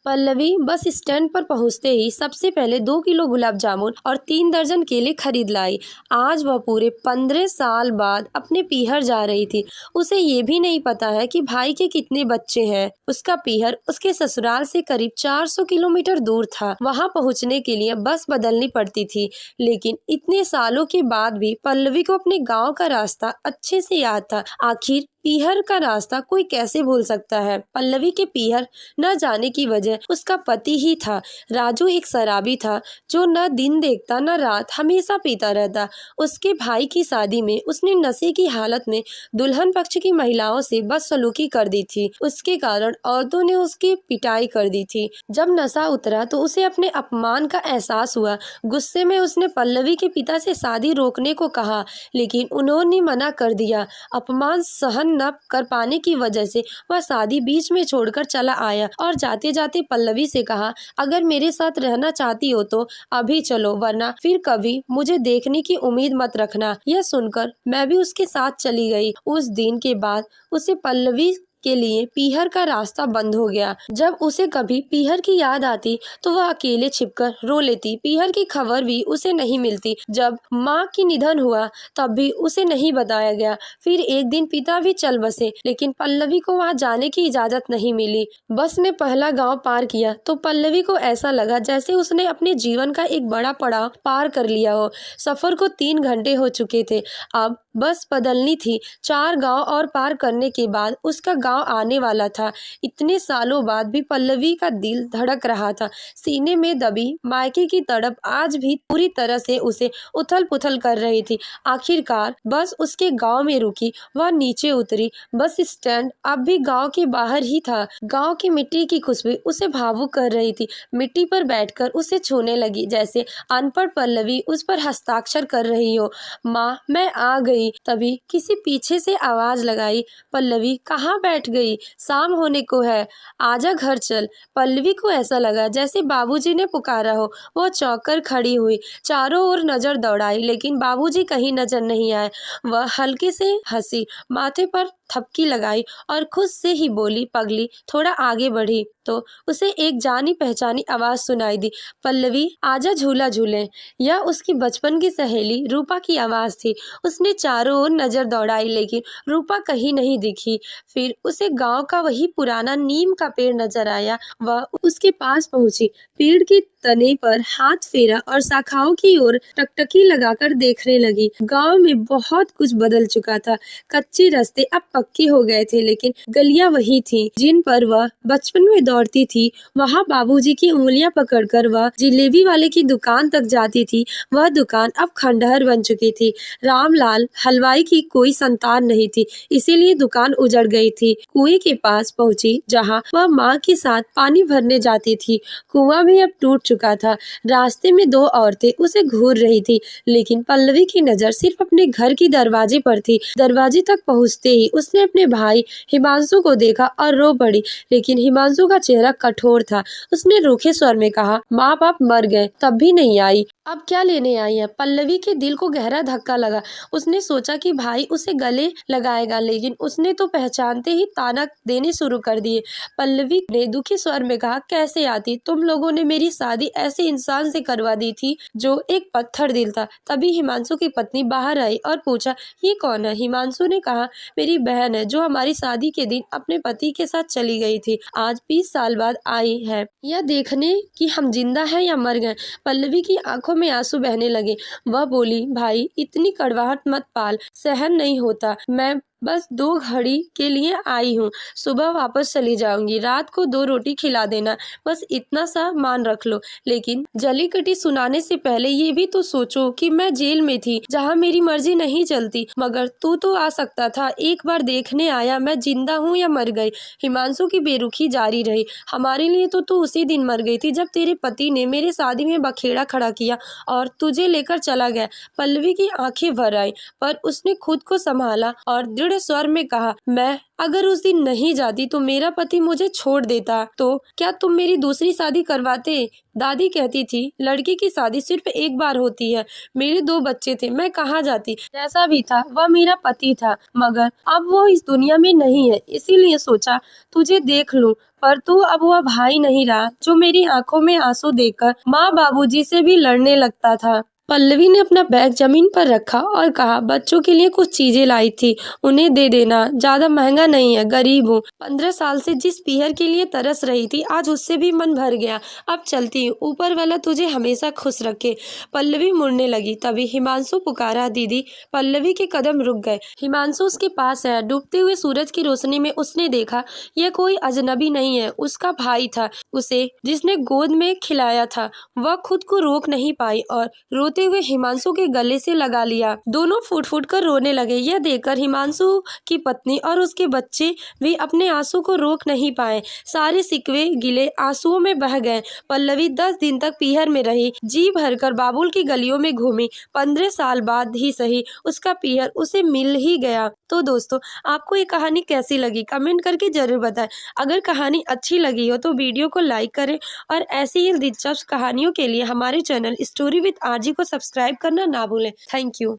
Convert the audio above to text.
Pallavi bus stand पर पहुंचते ही सबसे पहले 2 किलो गुलाब जामुन और 3 दर्जन केले खरीद लाई। आज वह पूरे 15 साल बाद अपने पीहर जा रही थी। उसे ये भी नहीं पता है कि भाई के कितने बच्चे हैं। उसका पीहर उसके ससुराल से करीब 400 किलोमीटर दूर था। वहां पहुंचने के लिए बस बदलनी पड़ती थी, लेकिन इतने सालों के बाद भी पल्लवी को अपने गाँव का रास्ता अच्छे से याद था। आखिर पीहर का रास्ता कोई कैसे भूल सकता है। पल्लवी के पीहर न जाने की वजह उसका पति ही था। राजू एक शराबी था जो न दिन देखता न रात, हमेशा पीता रहता। उसके भाई की शादी में उसने नशे की हालत में दुल्हन पक्ष की महिलाओं से बदसलूकी कर दी थी। उसके कारण औरतों ने उसकी पिटाई कर दी थी। जब नशा उतरा तो उसे अपने अपमान का एहसास हुआ। गुस्से में उसने पल्लवी के पिता से शादी रोकने को कहा, लेकिन उन्होंने मना कर दिया। अपमान सहन न कर पाने की वजह से वह शादी बीच में छोड़कर चला आया और जाते जाते पल्लवी से कहा, अगर मेरे साथ रहना चाहती हो तो अभी चलो, वरना फिर कभी मुझे देखने की उम्मीद मत रखना। यह सुनकर मैं भी उसके साथ चली गई। उस दिन के बाद उसे पल्लवी के लिए पीहर का रास्ता बंद हो गया। जब उसे कभी पीहर की याद आती तो वह अकेले छिपकर रो लेती। पीहर की खबर भी उसे नहीं मिलती। जब माँ की निधन हुआ तब भी उसे नहीं बताया गया। फिर एक दिन पिता भी चल बसे, लेकिन पल्लवी को वहां जाने की इजाजत नहीं मिली। बस ने पहला गांव पार किया तो पल्लवी को ऐसा लगा जैसे उसने अपने जीवन का एक बड़ा पड़ाव पार कर लिया हो। सफर को 3 घंटे हो चुके थे। अब बस बदलनी थी। 4 गांव और पार करने के बाद उसका गांव आने वाला था। इतने सालों बाद भी पल्लवी का दिल धड़क रहा था। सीने में दबी मायके की तड़प आज भी पूरी तरह से उसे उथल पुथल कर रही थी। आखिरकार बस उसके गांव में रुकी। वह नीचे उतरी। बस स्टैंड अब भी गांव के बाहर ही था। गांव की मिट्टी की खुशबू उसे भावुक कर रही थी। मिट्टी पर बैठकर उसे छूने लगी, जैसे अनपढ़ पल्लवी उस पर हस्ताक्षर कर रही हो। माँ, मैं आ गई। तभी किसी पीछे से आवाज लगाई, पल्लवी कहाँ बैठ गई? शाम होने को है, आजा घर चल। पल्लवी को ऐसा लगा जैसे बाबूजी ने पुकारा हो। वो चौंक कर खड़ी हुई, चारों ओर नजर दौड़ाई, लेकिन बाबूजी कहीं नजर नहीं आए। वह हल्के से हंसी, माथे पर थपकी लगाई और खुद से ही बोली, पगली। थोड़ा आगे बढ़ी तो उसे एक जानी पहचानी आवाज सुनाई दी, पल्लवी आजा झूला झूले। यह उसकी बचपन की सहेली रूपा की आवाज थी। उसने चारों ओर नजर दौड़ाई, लेकिन रूपा कहीं नहीं दिखी। फिर उसे गांव का वही पुराना नीम का पेड़ नजर आया। वह उसके पास पहुंची, पेड़ के तने पर हाथ फेरा और शाखाओं की ओर टकटकी लगाकर देखने लगी। गांव में बहुत कुछ बदल चुका था। कच्चे रास्ते अब पक्के हो गए थे, लेकिन गलियां वही थी जिन पर वह बचपन में दौड़ती थी। वहां बाबूजी की उंगलियां पकड़कर वह जिलेबी वाले की दुकान तक जाती थी। वह दुकान अब खंडहर बन चुकी थी। रामलाल हलवाई की कोई संतान नहीं थी, इसीलिए दुकान उजड़ गई थी। कुएं के पास पहुंची जहां वह माँ के साथ पानी भरने जाती थी। कुआं भी अब टूट चुका था। रास्ते में 2 औरतें उसे घूर रही थी, लेकिन पल्लवी की नजर सिर्फ अपने घर की दरवाजे पर थी। दरवाजे तक पहुंचते ही उसने अपने भाई हिमांशु को देखा और रो पड़ी, लेकिन हिमांशु का चेहरा कठोर था। उसने रूखे स्वर में कहा, माँ बाप मर गए तब भी नहीं आई, अब क्या लेने आई है? पल्लवी के दिल को गहरा धक्का लगा। उसने सोचा कि भाई उसे गले लगाएगा, लेकिन उसने तो पहचानते ही ताना देने शुरू कर दिए। पल्लवी ने दुखी स्वर में कहा, कैसे आती? तुम लोगों ने मेरी शादी ऐसे इंसान से करवा दी थी जो एक पत्थर दिल था। तभी हिमांशु की पत्नी बाहर आई और पूछा, ये कौन है? हिमांशु ने कहा, मेरी बहन है जो हमारी शादी के दिन अपने पति के साथ चली गई थी। आज 20 साल बाद आई है, यह देखने कि हम जिंदा हैं या मर गए। पल्लवी की आंखों में आंसू बहने लगे। वह बोली, भाई इतनी कड़वाहट मत पाल, सहन नहीं होता। मैं बस 2 घड़ी के लिए आई हूँ, सुबह वापस चली जाऊंगी। रात को 2 रोटी खिला देना, बस इतना सा मान रख लो। लेकिन जली कटी सुनाने से पहले ये भी तो सोचो कि मैं जेल में थी जहाँ मेरी मर्जी नहीं चलती, मगर तू तो आ सकता था। एक बार देखने आया मैं जिंदा हूँ या मर गई। हिमांशु की बेरुखी जारी रही, हमारे लिए तो तू उसी दिन मर गई थी जब तेरे पति ने मेरे शादी में बखेड़ा खड़ा किया और तुझे लेकर चला गया। पल्लवी की आंखें भर आई, पर उसने खुद को संभाला और दृढ़ थोड़े स्वर में कहा, मैं अगर उस दिन नहीं जाती तो मेरा पति मुझे छोड़ देता, तो क्या तुम मेरी दूसरी शादी करवाते? दादी कहती थी, लड़की की शादी सिर्फ एक बार होती है। मेरे 2 बच्चे थे, मैं कहाँ जाती? जैसा भी था वह मेरा पति था, मगर अब वो इस दुनिया में नहीं है, इसीलिए सोचा तुझे देख लूं। पर तू अब वह भाई नहीं रहा जो मेरी आंखों में आंसू देखकर माँ बाबूजी से भी लड़ने लगता था। पल्लवी ने अपना बैग जमीन पर रखा और कहा, बच्चों के लिए कुछ चीजें लाई थी, उन्हें दे देना, ज्यादा महंगा नहीं है, गरीब हूँ। 15 साल से जिस पीहर के लिए तरस रही थी, आज उससे भी मन भर गया। अब चलती हूँ, ऊपर वाला तुझे हमेशा खुश रखे। पल्लवी मुड़ने लगी, तभी हिमांशु पुकारा, दीदी। पल्लवी के कदम रुक गए। हिमांशु उसके पास आया। डूबते हुए सूरज की रोशनी में उसने देखा, यह कोई अजनबी नहीं है, उसका भाई था, उसे जिसने गोद में खिलाया था। वह खुद को रोक नहीं पाई और रोते हुए हिमांशु के गले से लगा लिया। दोनों फूट फूट कर रोने लगे। यह देखकर हिमांशु की पत्नी और उसके बच्चे भी अपने आंसू को रोक नहीं पाए। सारे सिकवे गिले आंसुओं में बह गए। पल्लवी 10 दिन तक पीहर में रही, जी भरकर बाबुल की गलियों में घूमी। 15 साल बाद ही सही उसका पीहर उसे मिल ही गया। तो दोस्तों, आपको ये कहानी कैसी लगी कमेंट करके जरूर बताएं। अगर कहानी अच्छी लगी हो तो वीडियो को लाइक करें और ऐसी ही दिलचस्प कहानियों के लिए हमारे चैनल स्टोरी विद आरजी को सब्सक्राइब करना ना भूलें। Thank you.